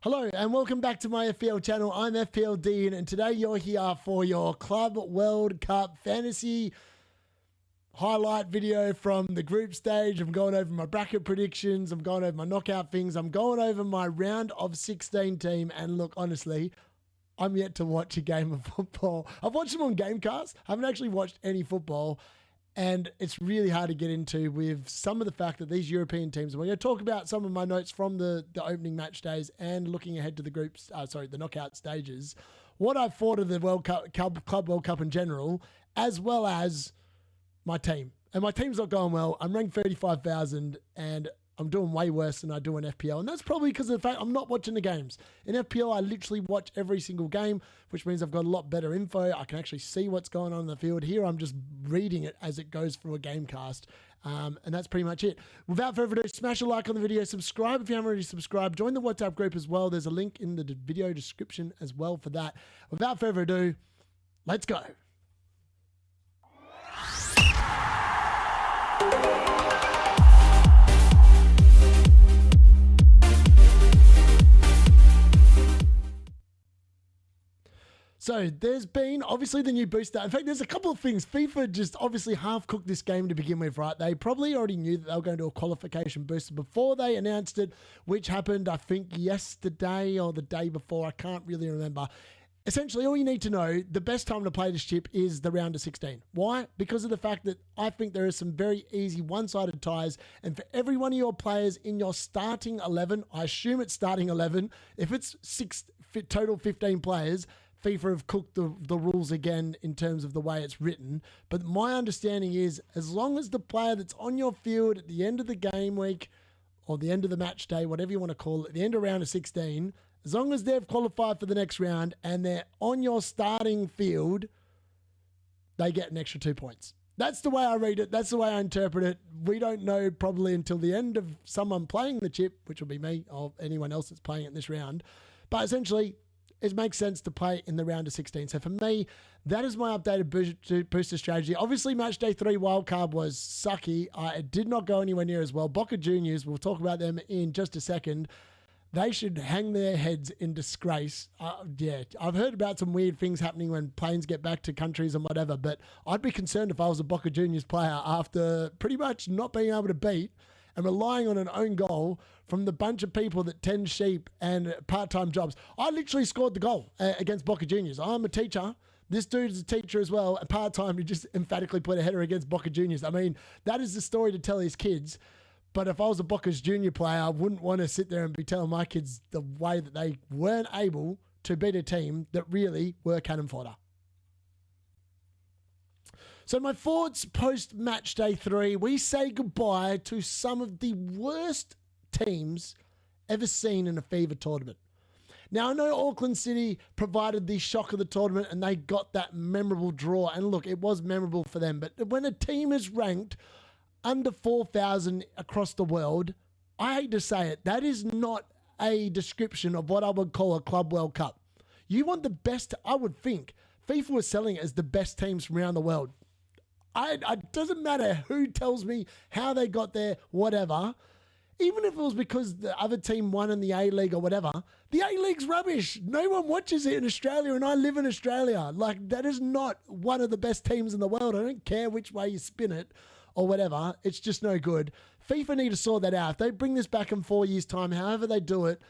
Hello and welcome back to my FPL channel. I'm FPL D-Unit and today you're here for your Club World Cup Fantasy highlight video from the group stage. I'm going over my bracket predictions. I'm going over my knockout things. I'm going over my round of 16 team. And look, honestly, I'm yet to watch a game of football. I've watched them on Gamecast. I haven't actually watched any football. And it's really hard to get into with some of the fact that these European teams, and we're going to talk about some of my notes from the opening match days and looking ahead to the groups, the knockout stages, what I thought of the World Cup, Club World Cup in general, as well as my team. And my team's not going well. I'm ranked 35,000 and I'm doing way worse than I do in FPL. And that's probably because of the fact I'm not watching the games. In FPL, I literally watch every single game, which means I've got a lot better info. I can actually see what's going on in the field. Here, I'm just reading it as it goes through a game cast. And that's pretty much it. Without further ado, smash a like on the video. Subscribe if you haven't already subscribed. Join the WhatsApp group as well. There's a link in the video description as well for that. Without further ado, let's go. So there's been obviously the new booster. In fact, there's a couple of things. FIFA just obviously half-cooked this game to begin with, right? They probably already knew that they were going to do a qualification booster before they announced it, which happened, I think, yesterday or the day before. I can't really remember. Essentially, all you need to know, the best time to play this chip is the round of 16. Why? Because of the fact that I think there are some very easy one-sided ties, and for every one of your players in your starting 11, I assume it's starting 11, if it's total 15 players, FIFA have cooked the rules again in terms of the way it's written. But my understanding is as long as the player that's on your field at the end of the game week or the end of the match day, whatever you want to call it, the end of round of 16, as long as they've qualified for the next round and they're on your starting field, they get an extra 2 points. That's the way I read it. That's the way I interpret it. We don't know probably until the end of someone playing the chip, which will be me or anyone else that's playing it in this round. But essentially, it makes sense to play in the round of 16. So for me, that is my updated booster strategy. Obviously, Matchday 3 wildcard was sucky. It did not go anywhere near as well. Boca Juniors, we'll talk about them in just a second. They should hang their heads in disgrace. Yeah, I've heard about some weird things happening when planes get back to countries and whatever, but I'd be concerned if I was a Boca Juniors player after pretty much not being able to beat and relying on an own goal from the bunch of people that tend sheep and part-time jobs. I literally scored the goal against Boca Juniors. I'm a teacher. This dude is a teacher as well. And part-time, he just emphatically put a header against Boca Juniors. I mean, that is the story to tell his kids. But if I was a Boca's junior player, I wouldn't want to sit there and be telling my kids the way that they weren't able to beat a team that really were cannon fodder. So my thoughts post-match day 3, we say goodbye to some of the worst teams ever seen in a FIFA tournament. Now, I know Auckland City provided the shock of the tournament and they got that memorable draw. And look, it was memorable for them. But when a team is ranked under 4,000 across the world, I hate to say it, that is not a description of what I would call a Club World Cup. You want the best, I would think. FIFA was selling it as the best teams from around the world. It doesn't matter who tells me how they got there, whatever. Even if it was because the other team won in the A-League or whatever, the A-League's rubbish. No one watches it in Australia, and I live in Australia. Like, that is not one of the best teams in the world. I don't care which way you spin it or whatever. It's just no good. FIFA need to sort that out. If they bring this back in 4 years' time, however they do it,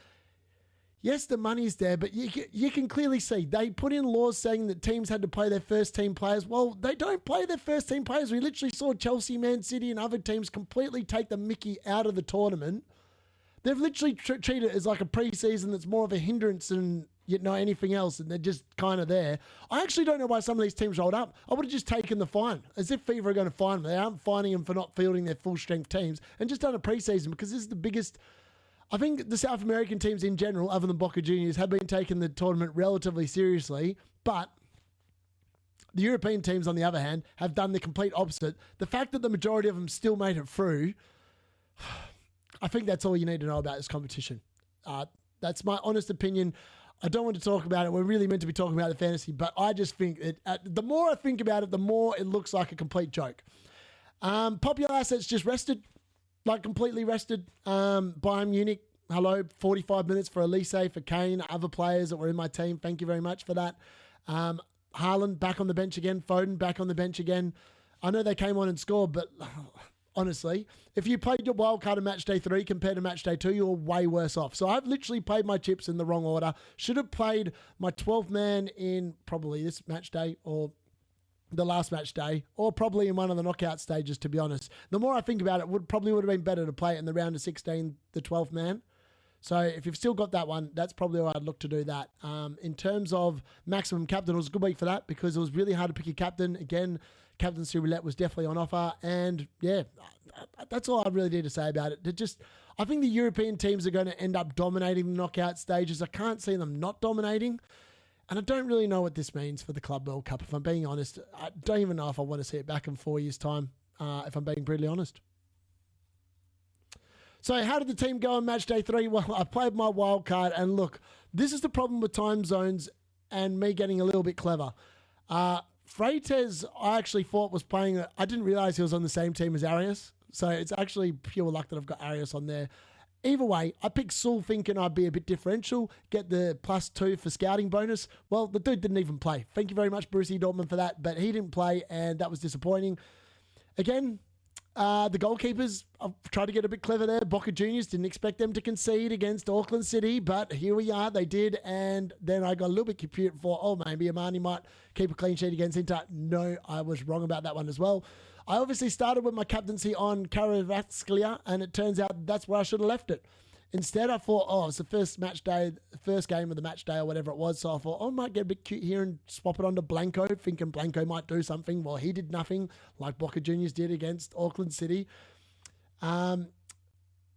yes, the money's there, but you can clearly see they put in laws saying that teams had to play their first team players. Well, they don't play their first team players. We literally saw Chelsea, Man City and other teams completely take the mickey out of the tournament. They've literally treated it as like a pre-season that's more of a hindrance than anything else, and they're just kind of there. I actually don't know why some of these teams rolled up. I would have just taken the fine, as if FIFA are going to fine them. They aren't fining them for not fielding their full-strength teams, and just done a pre-season because this is the biggest. I think the South American teams in general, other than Boca Juniors, have been taking the tournament relatively seriously, but the European teams, on the other hand, have done the complete opposite. The fact that the majority of them still made it through, I think that's all you need to know about this competition. That's my honest opinion. I don't want to talk about it. We're really meant to be talking about the fantasy, but I just think the more I think about it, the more it looks like a complete joke. Popular assets just rested. Like completely rested. Bayern Munich Hello, 45 minutes for Elise, for Kane, other players that were in my team. Thank you very much for that. Haaland back on the bench again. Foden back on the bench again. I know they came on and scored, but honestly, if you played your wildcard in Matchday 3 compared to Matchday 2, you're way worse off. So I've literally played my chips in the wrong order. Should have played my 12th man in probably this Matchday or the last match day, or probably in one of the knockout stages, to be honest. The more I think about it, probably would have been better to play it in the round of 16, the 12th man. So if you've still got that one, that's probably where I'd look to do that. In terms of maximum captain, it was a good week for that because it was really hard to pick a captain. Again, captaincy roulette was definitely on offer. And yeah, that's all I really need to say about it. I think the European teams are going to end up dominating the knockout stages. I can't see them not dominating. And I don't really know what this means for the Club World Cup. If I'm being honest, I don't even know if I want to see it back in 4 years' time, if I'm being brutally honest. So how did the team go on match day 3? Well, I played my wild card, and look, this is the problem with time zones and me getting a little bit clever. Freites, I actually thought was playing, I didn't realize he was on the same team as Arias. So it's actually pure luck that I've got Arias on there. Either way, I picked Saul thinking I'd be a bit differential, get the +2 for scouting bonus. Well, the dude didn't even play. Thank you very much, Borussia Dortmund, for that, but he didn't play, and that was disappointing. Again, the goalkeepers, I've tried to get a bit clever there. Boca Juniors, didn't expect them to concede against Auckland City, but here we are, they did, and then I got a little bit confused for, maybe Amani might keep a clean sheet against Inter. No, I was wrong about that one as well. I obviously started with my captaincy on Caravaggio, and it turns out that's where I should have left it. Instead, I thought, it's the first match day, first game of the match day or whatever it was, so I thought, I might get a bit cute here and swap it onto Blanco, thinking Blanco might do something. Well, he did nothing, like Boca Juniors did against Auckland City. And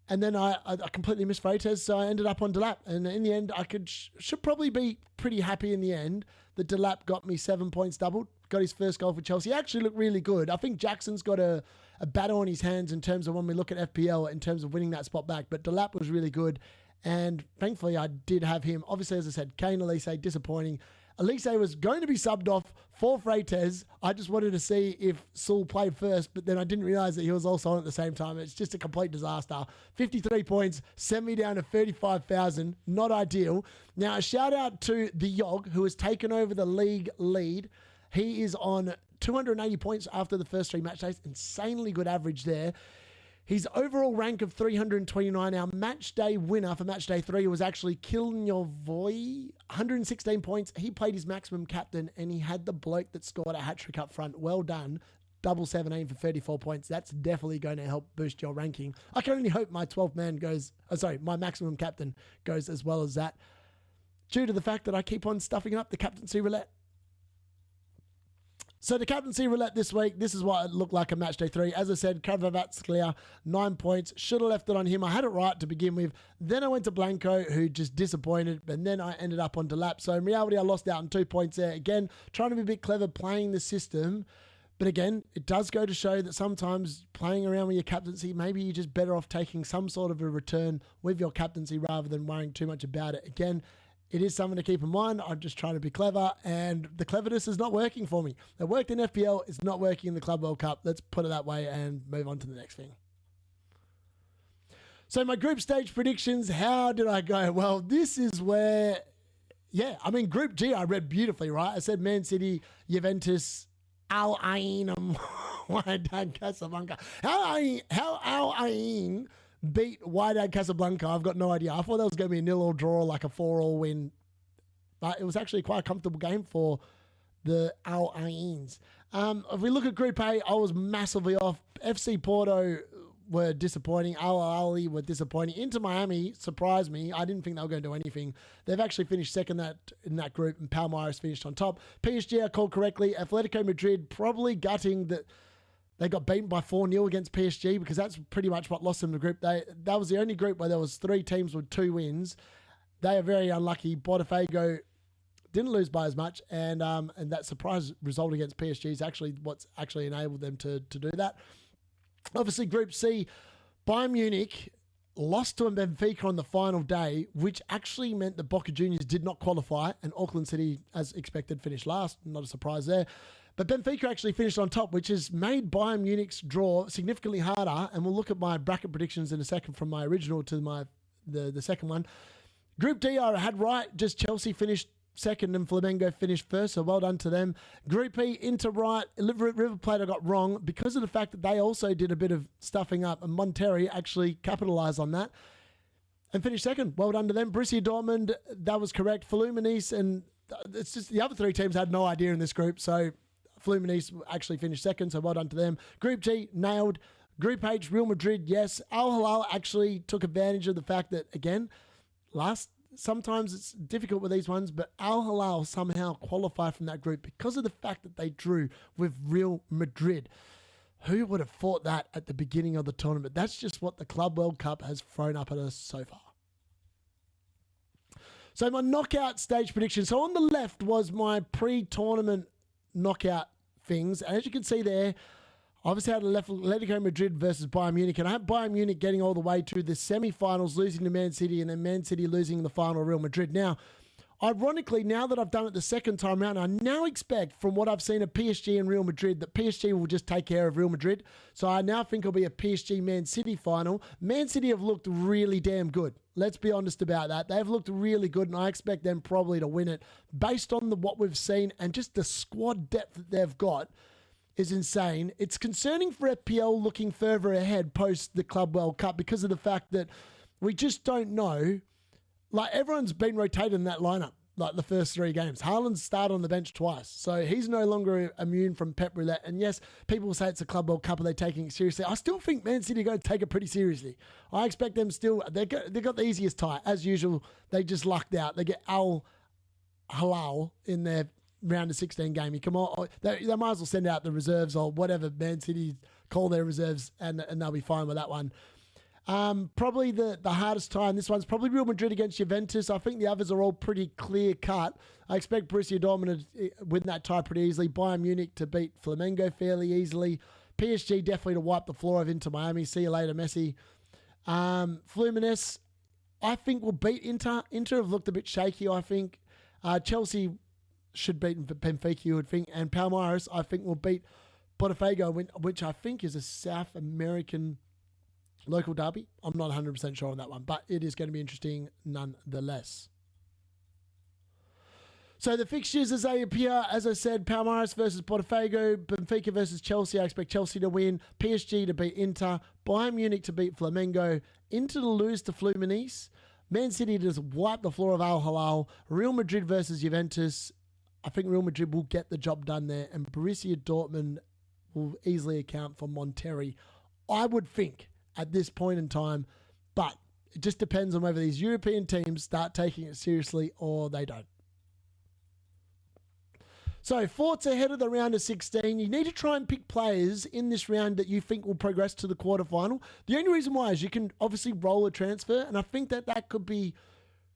then I completely missed Freites, so I ended up on Delap. And in the end, I should probably be pretty happy in the end that Delap got me 7 points doubled. Got his first goal for Chelsea. He actually looked really good. I think Jackson's got a battle on his hands in terms of when we look at FPL, in terms of winning that spot back. But Delap was really good. And thankfully, I did have him. Obviously, as I said, Kane, Elise, disappointing. Elise was going to be subbed off for Freites. I just wanted to see if Saul played first, but then I didn't realize that he was also on at the same time. It's just a complete disaster. 53 points, sent me down to 35,000. Not ideal. Now, a shout out to the Yog, who has taken over the league lead. He is on 280 points after the first 3 match days. Insanely good average there. His overall rank of 329. Our match day winner for match day 3 was actually Kilnyovoy, 116 points. He played his maximum captain, and he had the bloke that scored a hat-trick up front. Well done. Double 17 for 34 points. That's definitely going to help boost your ranking. I can only hope my 12th man goes, my maximum captain goes as well as that, due to the fact that I keep on stuffing up the captaincy roulette. So the captaincy roulette this week, this is what it looked like in match day 3. As I said, Caravaggio, 9 points. Should have left it on him. I had it right to begin with. Then I went to Blanco, who just disappointed. And then I ended up on Delap. So in reality, I lost out on 2 points there. Again, trying to be a bit clever playing the system. But again, it does go to show that sometimes playing around with your captaincy, maybe you're just better off taking some sort of a return with your captaincy rather than worrying too much about it. Again, it is something to keep in mind. I'm just trying to be clever, and the cleverness is not working for me. It worked in FPL. It's not working in the Club World Cup. Let's put it that way and move on to the next thing. So my group stage predictions, how did I go? Well, this is where, Group G, I read beautifully, right? I said Man City, Juventus, Al Ain, Wydad Casablanca. How Al Ain beat Wydad Casablanca, I've got no idea. I thought that was going to be a 0-0 draw, like a 4-4 win. But it was actually quite a comfortable game for the Al Ains. If we look at Group A, I was massively off. FC Porto were disappointing. Al Ahly were disappointing. Inter Miami surprised me. I didn't think they were going to do anything. They've actually finished second in that group, and Palmeiras finished on top. PSG, I called correctly. Atletico Madrid, probably gutting that they got beaten by 4-0 against PSG, because that's pretty much what lost them the group. That was the only group where there was 3 teams with 2 wins. They are very unlucky. Botafogo didn't lose by as much, and that surprise result against PSG is actually what's actually enabled them to do that. Obviously, Group C, Bayern Munich lost to Benfica on the final day, which actually meant that Boca Juniors did not qualify, and Auckland City, as expected, finished last. Not a surprise there. But Benfica actually finished on top, which has made Bayern Munich's draw significantly harder. And we'll look at my bracket predictions in a second from my original to my the second one. Group D, I had right. Just Chelsea finished second and Flamengo finished first, so well done to them. Group E, Inter right. River Plate I got wrong because of the fact that they also did a bit of stuffing up, and Monterrey actually capitalised on that and finished second. Well done to them. Borussia Dortmund, that was correct. Fluminense, and it's just the other three teams had no idea in this group, so Fluminense actually finished second, so well done to them. Group G, nailed. Group H, Real Madrid, yes. Al Hilal actually took advantage of the fact that, again, sometimes it's difficult with these ones, but Al Hilal somehow qualified from that group because of the fact that they drew with Real Madrid. Who would have thought that at the beginning of the tournament? That's just what the Club World Cup has thrown up at us so far. So my knockout stage prediction. So on the left was my pre-tournament knockout things. And as you can see there, obviously I had Atletico Madrid versus Bayern Munich. And I had Bayern Munich getting all the way to the semi-finals, losing to Man City, and then Man City losing in the final Real Madrid. Now, ironically, now that I've done it the second time around, I now expect from what I've seen of PSG and Real Madrid that PSG will just take care of Real Madrid. So I now think it'll be a PSG Man City final. Man City have looked really damn good. Let's be honest about that. They've looked really good, and I expect them probably to win it based on what we've seen and just the squad depth that they've got is insane. It's concerning for FPL looking further ahead post the Club World Cup because of the fact that we just don't know. Like, everyone's been rotated in that lineup, like the first three games. Haaland's started on the bench twice, so he's no longer immune from Pep Roulette. And yes, people will say it's a Club World Cup, are they taking it seriously? I still think Man City are going to take it pretty seriously. I expect them still, they got the easiest tie. As usual, they just lucked out. They get Al Hilal in their round of 16 game. You come on, they might as well send out the reserves or whatever Man City call their reserves, and they'll be fine with that one. Probably the hardest tie in this one's probably Real Madrid against Juventus. I think the others are all pretty clear cut. I expect Borussia Dortmund to win that tie pretty easily. Bayern Munich to beat Flamengo fairly easily. PSG definitely to wipe the floor of Inter Miami. See you later, Messi. Fluminense, I think will beat Inter. Inter have looked a bit shaky, I think. Chelsea should beat Benfica, you would think. And Palmeiras, I think, will beat Botafogo, which I think is a South American local derby. I'm not 100% sure on that one, but it is going to be interesting nonetheless. So the fixtures as they appear, as I said, Palmeiras versus Botafogo, Benfica versus Chelsea. I expect Chelsea to win, PSG to beat Inter, Bayern Munich to beat Flamengo, Inter to lose to Fluminense, Man City to just wipe the floor of Al Hilal, Real Madrid versus Juventus. I think Real Madrid will get the job done there, and Borussia Dortmund will easily account for Monterrey, I would think, at this point in time, but it just depends on whether these European teams start taking it seriously or they don't. So, thoughts ahead of the round of 16. You need to try and pick players in this round that you think will progress to the quarterfinal. The only reason why is you can obviously roll a transfer, and I think that could be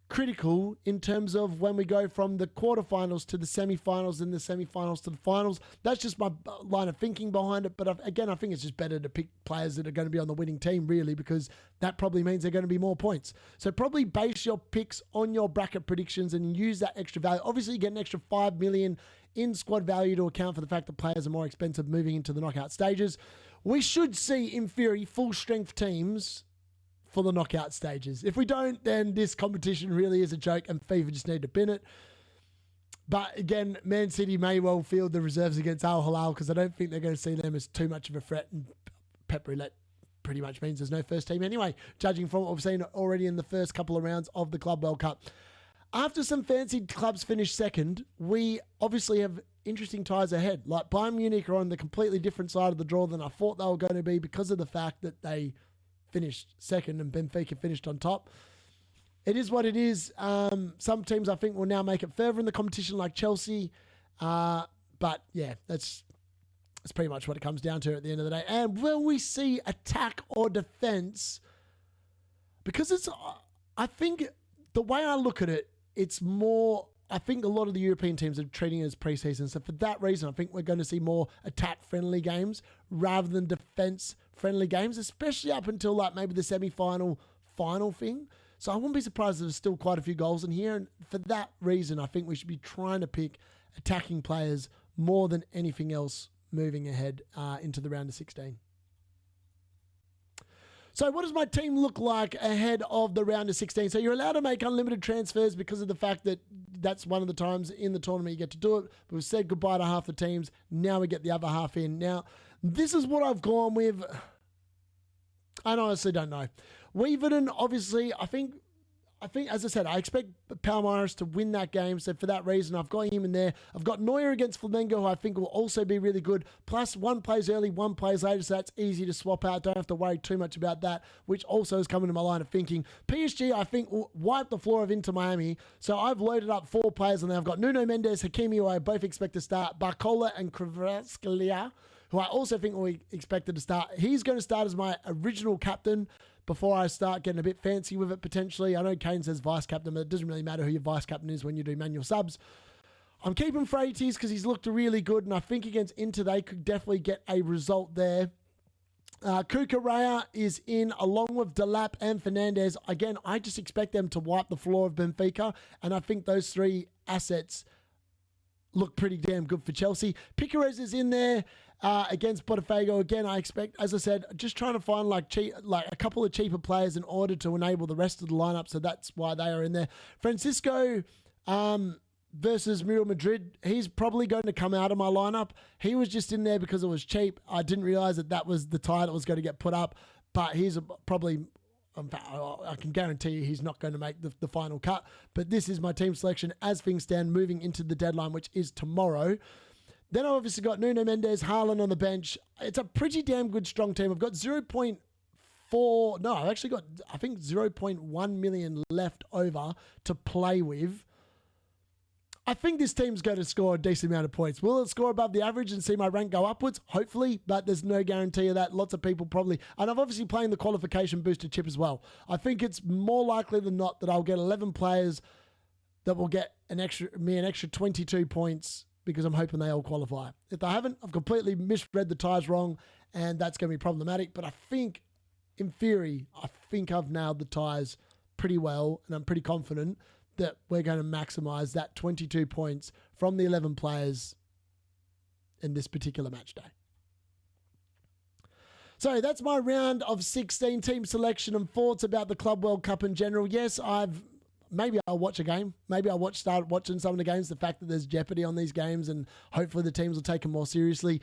critical in terms of when we go from the quarterfinals to the semi-finals and the semi-finals to the finals. That's just my line of thinking behind it. But again, I think it's just better to pick players that are going to be on the winning team, really, because that probably means they're going to be more points. So probably base your picks on your bracket predictions and use that extra value. Obviously, you get an extra 5 million in squad value to account for the fact that players are more expensive moving into the knockout stages. We should see, in theory, full-strength teams for the knockout stages. If we don't, then this competition really is a joke and FIFA just need to bin it. But again, Man City may well field the reserves against Al Hilal because I don't think they're going to see them as too much of a threat, and Pep Roulette pretty much means there's no first team anyway, judging from what we've seen already in the first couple of rounds of the Club World Cup. After some fancy clubs finish second, we obviously have interesting ties ahead. Like Bayern Munich are on the completely different side of the draw than I thought they were going to be because of the fact that they finished second and Benfica finished on top. It is what it is. Some teams I think will now make it further in the competition like Chelsea. But yeah, that's pretty much what it comes down to at the end of the day. And will we see attack or defense? Because I think the way I look at it, it's more, I think a lot of the European teams are treating it as preseason. So for that reason, I think we're going to see more attack-friendly games rather than defense-friendly games, especially up until like maybe the semi-final, final thing. So I wouldn't be surprised if there's still quite a few goals in here. And for that reason, I think we should be trying to pick attacking players more than anything else moving ahead into the round of 16. So what does my team look like ahead of the round of 16? So you're allowed to make unlimited transfers because of the fact that that's one of the times in the tournament you get to do it. But we've said goodbye to half the teams. Now we get the other half in. Now, this is what I've gone with. I honestly don't know. Weaverton, obviously, I think, as I said, I expect Palmeiras to win that game. So for that reason, I've got him in there. I've got Neuer against Flamengo, who I think will also be really good. Plus, one plays early, one plays later, so that's easy to swap out. Don't have to worry too much about that, which also is coming to my line of thinking. PSG, I think, will wipe the floor of Inter Miami. So I've loaded up 4 players, and then I've got Nuno Mendes, Hakimi, who I both expect to start, Barcola and Kvaratskhelia, who I also think will be expected to start. He's going to start as my original captain before I start getting a bit fancy with it potentially. I know Kane says vice captain, but it doesn't really matter who your vice captain is when you do manual subs. I'm keeping Freitas because he's looked really good, and I think against Inter they could definitely get a result there. Kukurea is in along with Delap and Fernandez. Again, I just expect them to wipe the floor of Benfica, and I think those 3 assets look pretty damn good for Chelsea. Piquerez is in there against Botafogo. Again, I expect, as I said, just trying to find like a couple of cheaper players in order to enable the rest of the lineup. So that's why they are in there. Francisco versus Real Madrid. He's probably going to come out of my lineup. He was just in there because it was cheap. I didn't realize that was the tie that was going to get put up. But he's probably... I can guarantee you he's not going to make the final cut. But this is my team selection as things stand moving into the deadline, which is tomorrow. Then I've obviously got Nuno Mendes, Haaland on the bench. It's a pretty damn good, strong team. I've got 0.4... No, I've actually got, I think, 0.1 million left over to play with. I think this team's going to score a decent amount of points. Will it score above the average and see my rank go upwards? Hopefully, but there's no guarantee of that. Lots of people probably... And I'm obviously playing the qualification booster chip as well. I think it's more likely than not that I'll get 11 players that will get an extra 22 points because I'm hoping they all qualify. If they haven't, I've completely misread the ties wrong, and that's going to be problematic. But I think, in theory, I've nailed the ties pretty well, and I'm pretty confident that we're going to maximize that 22 points from the 11 players in this particular match day. So that's my round of 16 team selection and thoughts about the Club World Cup in general. Yes, maybe I'll watch a game. Maybe I'll start watching some of the games. The fact that there's jeopardy on these games, and hopefully the teams will take them more seriously.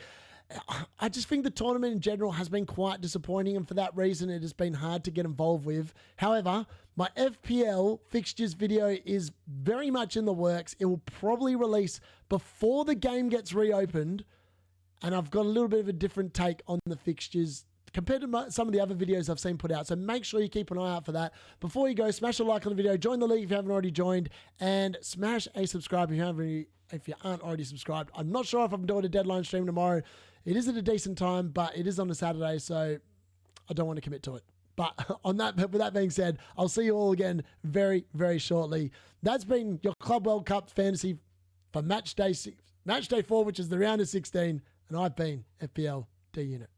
I just think the tournament in general has been quite disappointing, and for that reason it has been hard to get involved with. However, my FPL fixtures video is very much in the works. It will probably release before the game gets reopened, and I've got a little bit of a different take on the fixtures compared to some of the other videos I've seen put out. So make sure you keep an eye out for that. Before you go, smash a like on the video, join the league if you haven't already joined, and smash a subscribe if you aren't already subscribed. I'm not sure if I'm doing a deadline stream tomorrow. It is at a decent time, but it is on a Saturday, so I don't want to commit to it. But with that being said, I'll see you all again very, very shortly. That's been your Club World Cup fantasy for match day 4, which is the round of 16, and I've been FPL D-Unit.